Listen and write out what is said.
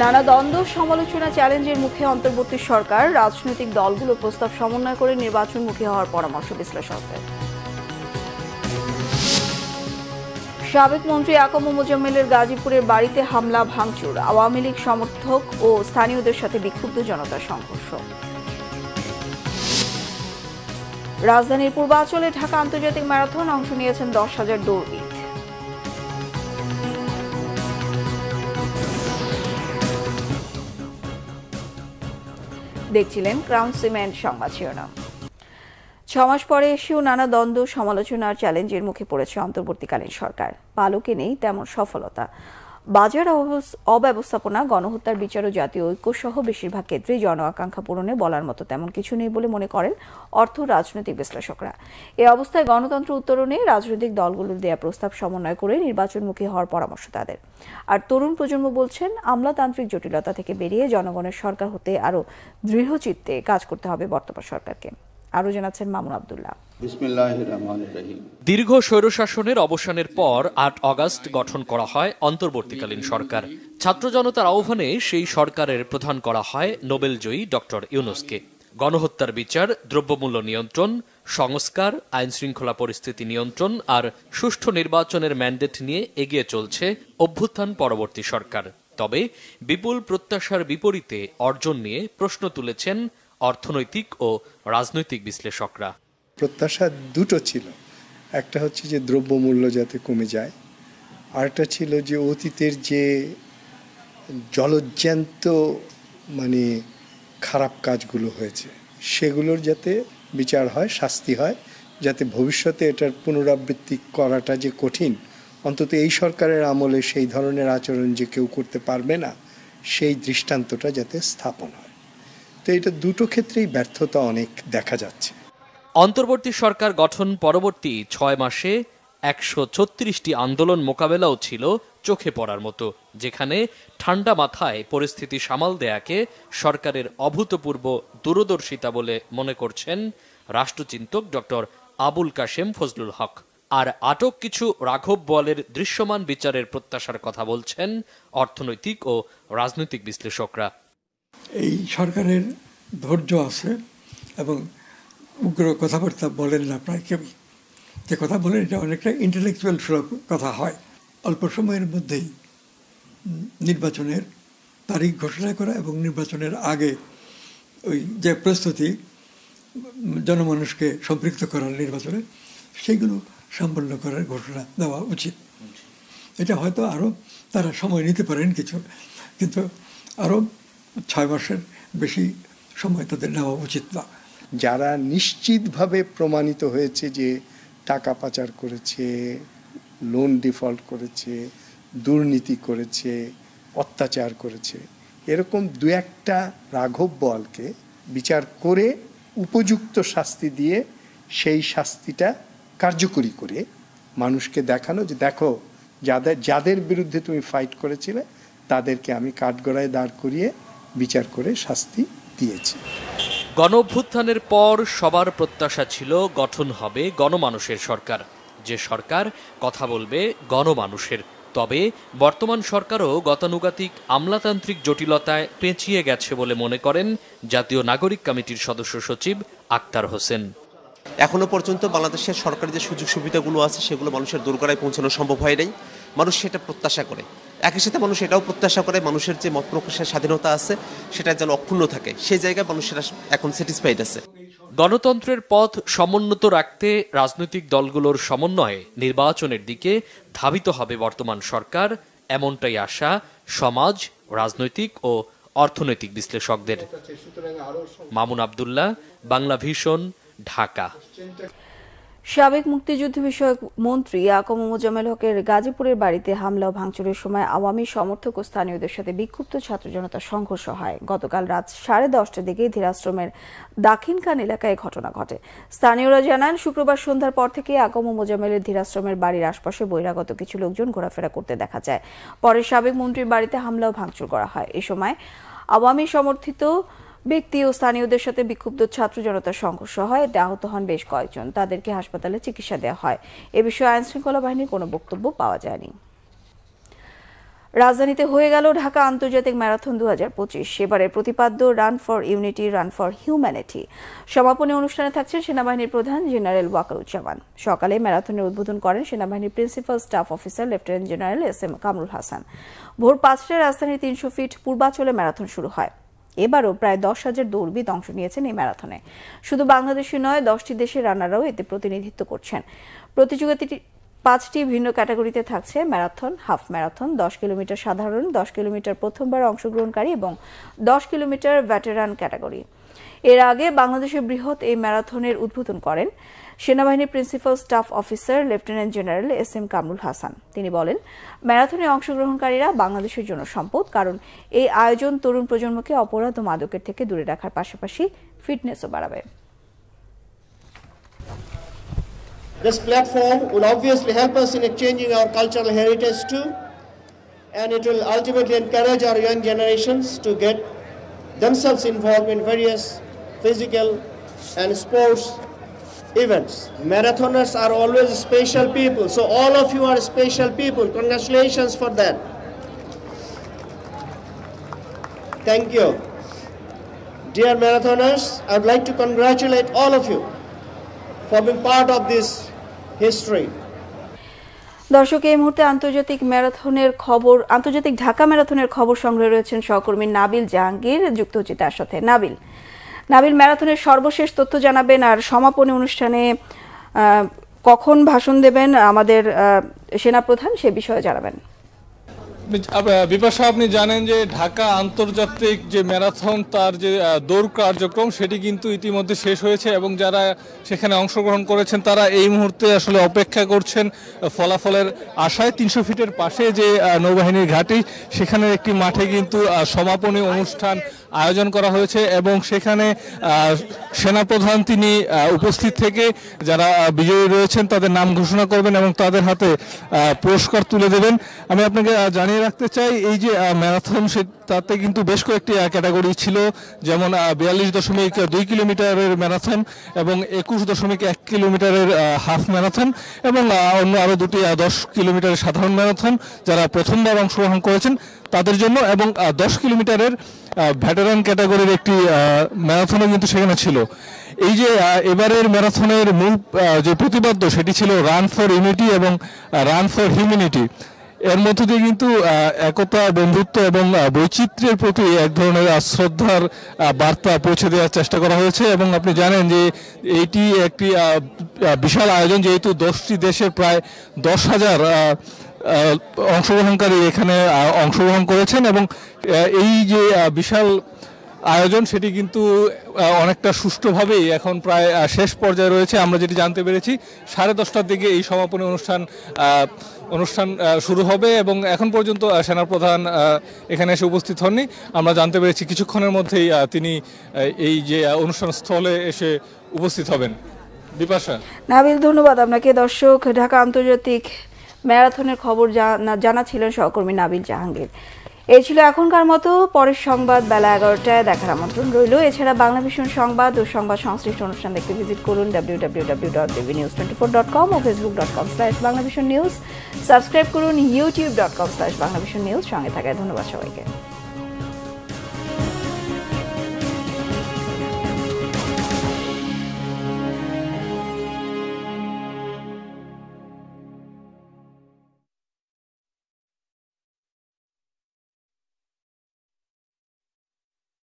নানা দ্বন্দ্ব, সমালোচনা, চ্যালেঞ্জের মুখে অন্তর্বর্তী সরকার। রাজনৈতিক দলগুলো প্রস্তাব সমন্বয় করে নির্বাচনমুখী হওয়ার পরামর্শ বিশ্লেষকদের। সাবেক মন্ত্রী আকম মোজাম্মেলের গাজীপুরের বাড়িতে হামলা, ভাঙচুর। আওয়ামী লীগ সমর্থক ও স্থানীয়দের সাথে বিক্ষুব্ধ জনতার সংঘর্ষ। রাজধানীর পূর্বাঞ্চলে ঢাকা আন্তর্জাতিক ম্যারাথন, অংশ নিয়েছেন 10,000 দৌড়বিদ। দেখছিলেন ক্রাউন সিমেন্ট সংবাদ শিরোনাম। 6 মাস পরে এসেও নানা দ্বন্দ্ব, সমালোচনা আর চ্যালেঞ্জের মুখে পড়েছে অন্তর্বর্তীকালীন সরকার। পালকে নেই তেমন সফলতা। বাজার অব্যবস্থাপনা, গণহত্যার বিচার ও জাতীয় ঐক্য সহ বেশিরভাগ ক্ষেত্রেই জন আকাঙ্ক্ষা পূরণে বলার মতো তেমন কিছু নেই বলে মনে করেন অর্থ রাজনৈতিক বিশ্লেষকরা। এ অবস্থায় গণতন্ত্র উত্তরণে রাজনৈতিক দলগুলোর দেয়া প্রস্তাব সমন্বয় করে নির্বাচনমুখী হওয়ার পরামর্শ তাদের। আর তরুণ প্রজন্ম বলছেন, আমলাতান্ত্রিক জটিলতা থেকে বেরিয়ে জনগণের সরকার হতে আরো দৃঢ়চিত্তে কাজ করতে হবে বর্তমান সরকারকে। আরো জানাচ্ছেন মামুন আব্দুল্লাহ। দীর্ঘ স্বৈরশাসনের অবসানের পর 8 আগস্ট গঠন করা হয় অন্তর্বর্তীকালীন সরকার। ছাত্র জনতার আহ্বানে সেই সরকারের প্রধান করা হয় নোবেলজয়ী ডক্টর ইউনূসকে। গণহত্যার বিচার, দ্রব্যমূল্য নিয়ন্ত্রণ, সংস্কার, আইন শৃঙ্খলা পরিস্থিতি নিয়ন্ত্রণ আর সুষ্ঠু নির্বাচনের ম্যান্ডেট নিয়ে এগিয়ে চলছে অভ্যুত্থান পরবর্তী সরকার। তবে বিপুল প্রত্যাশার বিপরীতে অর্জন নিয়ে প্রশ্ন তুলেছেন অর্থনৈতিক ও রাজনৈতিক বিশ্লেষকরা। প্রত্যাশা দুটো ছিল, একটা হচ্ছে যে দ্রব্যমূল্য যাতে কমে যায়, আরেকটা ছিল যে অতীতের যে জলজ্যান্ত খারাপ কাজগুলো হয়েছে সেগুলোর যাতে বিচার হয়, শাস্তি হয়, যাতে ভবিষ্যতে এটার পুনরাবৃত্তি করাটা যে কঠিন, অন্তত এই সরকারের আমলে সেই ধরনের আচরণ যে কেউ করতে পারবে না সেই দৃষ্টান্তটা যাতে স্থাপন হয়। তো এটা দুটো ক্ষেত্রেই ব্যর্থতা অনেক দেখা যাচ্ছে। অন্তর্বর্তী সরকার গঠন পরবর্তী 6 মাসে 136টি আন্দোলন মোকাবেলাও ছিল চোখে পড়ার মতো, যেখানে ঠান্ডা মাথায় পরিস্থিতি সামাল দেয়াকে সরকারের অভূতপূর্ব দূরদর্শিতা বলে মনে করছেন রাষ্ট্রচিন্তক ডক্টর আবুল কাশেম ফজলুল হক। আর আটক কিছু রাঘব বোয়ালের দৃশ্যমান বিচারের প্রত্যাশার কথা বলছেন অর্থনৈতিক ও রাজনৈতিক বিশ্লেষকরা। এই সরকারের ধৈর্য আছে এবং উগ্র কথাবার্তা বলেন না প্রায় কেউই। যে কথা বলেন এটা অনেকটা ইন্টেলেকচুয়াল কথা হয়। অল্প সময়ের মধ্যেই নির্বাচনের তারিখ ঘোষণা করা এবং নির্বাচনের আগে ওই যে প্রস্তুতি জনমানুষকে সম্পৃক্ত করার নির্বাচনে, সেইগুলো সম্পন্ন করার ঘোষণা দেওয়া উচিত। এটা হয়তো আরও তারা সময় নিতে পারেন কিছু, কিন্তু আরও 6 মাসের বেশি সময় তাদের নেওয়া উচিত না। যারা নিশ্চিতভাবে প্রমাণিত হয়েছে যে টাকা পাচার করেছে, লোন ডিফল্ট করেছে, দুর্নীতি করেছে, অত্যাচার করেছে, এরকম 2-1টা রাঘব বোয়ালকে বিচার করে উপযুক্ত শাস্তি দিয়ে সেই শাস্তিটা কার্যকরী করে মানুষকে দেখানো যে দেখো যাদের বিরুদ্ধে তুমি ফাইট করেছিলে তাদেরকে আমি কাঠগড়ায় দাঁড় করিয়ে বিচার করে শাস্তি দিয়েছি। গণঅভ্যুত্থানের পর সবার প্রত্যাশা ছিল গঠন হবে গণমানুষের সরকার, যে সরকার কথা বলবে গণমানুষের। তবে বর্তমান সরকারও গতানুগতিক আমলাতান্ত্রিক জটিলতায় পেঁচিয়ে গেছে বলে মনে করেন জাতীয় নাগরিক কমিটির সদস্য সচিব আক্তার হোসেন। এখনো পর্যন্ত বাংলাদেশের সরকারি যে সুযোগ সুবিধাগুলো আছে সেগুলো মানুষের দোরগোড়ায় পৌঁছানো সম্ভব হয় নাই। মানুষ সেটা প্রত্যাশা করে, একই সাথে মানুষ এটাও প্রত্যাশা করে মানুষের যে মত প্রকাশের স্বাধীনতা আছে সেটা যেন অক্ষুণ্ণ থাকে। সেই জায়গায় মানুষেরা এখন স্যাটিসফাইড আছে। গণতন্ত্রের পথ সমুন্নত রাখতে রাজনৈতিক দলগুলোর সমন্বয়ে নির্বাচনের দিকে ধাবিত হবে বর্তমান সরকার, এমনটাই আশা সমাজ, রাজনৈতিক ও অর্থনৈতিক বিশ্লেষকদের। মামুন আব্দুল্লাহ, বাংলা ভিশন, ঢাকা। সাবেক মুক্তিযুদ্ধ বিষয়ক মন্ত্রী আকম মোজাম্মেল হকের গাজীপুরের বাড়িতে হামলা ও ভাঙচুরের সময় আওয়ামী সমর্থক ও স্থানীয়দের সাথে বিক্ষুব্ধ ছাত্র জনতার সংঘর্ষ হয়। গতকাল রাত 10:30টার দিকে ধীরাশ্রমের দাখিনখান এলাকায় ঘটনা ঘটে। স্থানীয়রা জানান, শুক্রবার সন্ধ্যার পর থেকে আকম মোজাম্মেলের ধীরাশ্রমের বাড়ির আশপাশে বহিরাগত কিছু লোকজন ঘোরাফেরা করতে দেখা যায়। পরে সাবেক মন্ত্রীর বাড়িতে হামলা ও ভাঙচুর করা হয়। এ সময় আওয়ামী সমর্থিত ব্যক্তি ও স্থানীয়দের সাথে বিক্ষুব্ধ ছাত্র জনতার সংঘর্ষ হয়। এতে আহত হন বেশ কয়েকজন। তাদেরকে হাসপাতালে চিকিৎসা দেওয়া হয়। এ বিষয়ে আইন শৃঙ্খলা বাহিনীর কোনো বক্তব্য পাওয়া যায়নি। রাজধানীতে হয়ে গেল ঢাকা আন্তর্জাতিক ম্যারাথন 2025। সেবারের প্রতিপাদ্য run for unity, run for humanity. সমাপনী অনুষ্ঠানে থাকছেন সেনাবাহিনীর প্রধান জেনারেল ওয়াকারুজ্জামান। সকালে ম্যারাথনের উদ্বোধন করেন সেনাবাহিনীর principal staff officer lieutenant general SM Kamrul Hasan. ভোর 5টায় রাজধানীর 300 ফিট পূর্বাচলে ম্যারাথন শুরু হয়। এবারও প্রায় 10,000 দৌড়বিদ অংশ নিয়েছেন এই ম্যারাথনে। শুধু বাংলাদেশি নয়, 10টি দেশের রানাররাও এতে প্রতিনিধিত্ব করছেন। প্রতিযোগিতাটি 5টি ভিন্ন ক্যাটাগরিতে থাকছে: ম্যারাথন, হাফ ম্যারাথন, 10 কিলোমিটার সাধারণ, 10 কিলোমিটার প্রথমবার অংশগ্রহণকারী এবং 10 কিলোমিটার ভেটেরান ক্যাটাগরি। এর আগে বাংলাদেশের বৃহৎ এই ম্যারাথনের উদ্বোধন করেন সেনাবাহিনীর principal staff officer lieutenant general SM Kamrul Hasan. তিনি বলেন, ম্যারাথনে অংশগ্রহণকারীরা বাংলাদেশের জন্য সম্পদ, কারণ এই আয়োজন তরুণ প্রজন্মকে অপরাধ ও মাদকের থেকে দূরে রাখার পাশাপাশি ফিটনেসও বাড়াবে। This platform will obviously help us in exchanging our cultural heritage too, and it will ultimately encourage our young generations to get themselves involved in various physical and sports events. Marathoners are always special people, so all of you are special people. Congratulations for that. Thank you. Dear marathoners, I would like to congratulate all of you for being part of this history. দর্শক, এই মুহূর্তে আন্তর্জাতিক ঢাকা ম্যারাথনের খবর সংগ্রহে রয়েছেন সহকর্মী নাবিল জাহাঙ্গীর, যুক্ত হচ্ছে তার সাথে। নাবিল, ম্যারাথনের সর্বশেষ তথ্য জানাবেন, আর সমাপনী অনুষ্ঠানে কখন ভাষণ দেবেন আমাদের সেনাপ্রধান সে বিষয়ে জানাবেন। বিপাশা, আপনি জানেন যে ঢাকা আন্তর্জাতিক যে ম্যারাথন তার যে দৌড় কার্যক্রম সেটি কিন্তু ইতিমধ্যে শেষ হয়েছে এবং যারা সেখানে অংশগ্রহণ করেছেন তারা এই মুহূর্তে আসলে অপেক্ষা করছেন ফলাফলের আশায়। 300 ফিটের পাশে যে নৌবাহিনীর ঘাঁটি, সেখানে একটি মাঠে কিন্তু সমাপনী অনুষ্ঠান আয়োজন করা হয়েছে এবং সেখানে সেনাপ্রধান তিনি উপস্থিত থেকে যারা বিজয়ী রয়েছেন তাদের নাম ঘোষণা করবেন এবং তাদের হাতে পুরস্কার তুলে দেবেন। আমি আপনাকে জানিয়ে রাখতে চাই, এই যে ম্যারাথন তাতে কিন্তু বেশ কয়েকটি ক্যাটাগরি ছিল, যেমন 42.2 কিলোমিটারের ম্যারাথন এবং 21.1 কিলোমিটারের হাফ ম্যারাথন এবং অন্য আরও দুটি 10 কিলোমিটারের সাধারণ ম্যারাথন যারা প্রথমবার অংশগ্রহণ করেছেন তাদের জন্য, এবং 10 কিলোমিটারের ভেটেরান ক্যাটাগরির একটি ম্যারাথনও কিন্তু সেখানে ছিল। এই যে এবারের ম্যারাথনের মূল যে প্রতিপাদ্য সেটি ছিল রান ফর ইউনিটি এবং রান ফর হিউম্যানিটি। এর মধ্য দিয়ে কিন্তু একতা, বন্ধুত্ব এবং বৈচিত্র্যের প্রতি এক ধরনের শ্রদ্ধার বার্তা পৌঁছে দেওয়ার চেষ্টা করা হয়েছে। এবং আপনি জানেন যে এইটি একটি বিশাল আয়োজন, যেহেতু 10টি দেশের প্রায় 10,000 অংশগ্রহণকারী এখানে অংশগ্রহণ করেছেন এবং এই যে বিশাল আয়োজন সেটি কিন্তু অনেকটা সুষ্ঠুভাবেই এখন প্রায় শেষ পর্যায়ে রয়েছে। আমরা যেটি জানতে পেরেছি 10:30টার দিকে এই সমাপনী অনুষ্ঠান শুরু হবে এবং এখন পর্যন্ত সেনাপ্রধান এখানে এসে উপস্থিত হননি। আমরা জানতে পেরেছি কিছুক্ষণের মধ্যেই তিনি এই যে অনুষ্ঠান স্থলে এসে উপস্থিত হবেন। বিপাশা। নাবিল, ধন্যবাদ আপনাকে। দর্শক, ঢাকা আন্তর্জাতিক ম্যারাথনের খবর জানাচ্ছিলেন সহকর্মী নাবিল জাহাঙ্গীর। এই ছিল এখনকার মতো। পরের সংবাদ বেলা 11টায় দেখার আমন্ত্রণ রইল। এছাড়া বাংলা ভিশন সংবাদ ও সংবাদ সংশ্লিষ্ট অনুষ্ঠান দেখতে ভিজিট করুন www.bbnews24.com ও facebook.com/banglavisionnews। সাবস্ক্রাইব করুন youtube.com/banglavisionnews। সঙ্গে থাকায় ধন্যবাদ সবাইকে।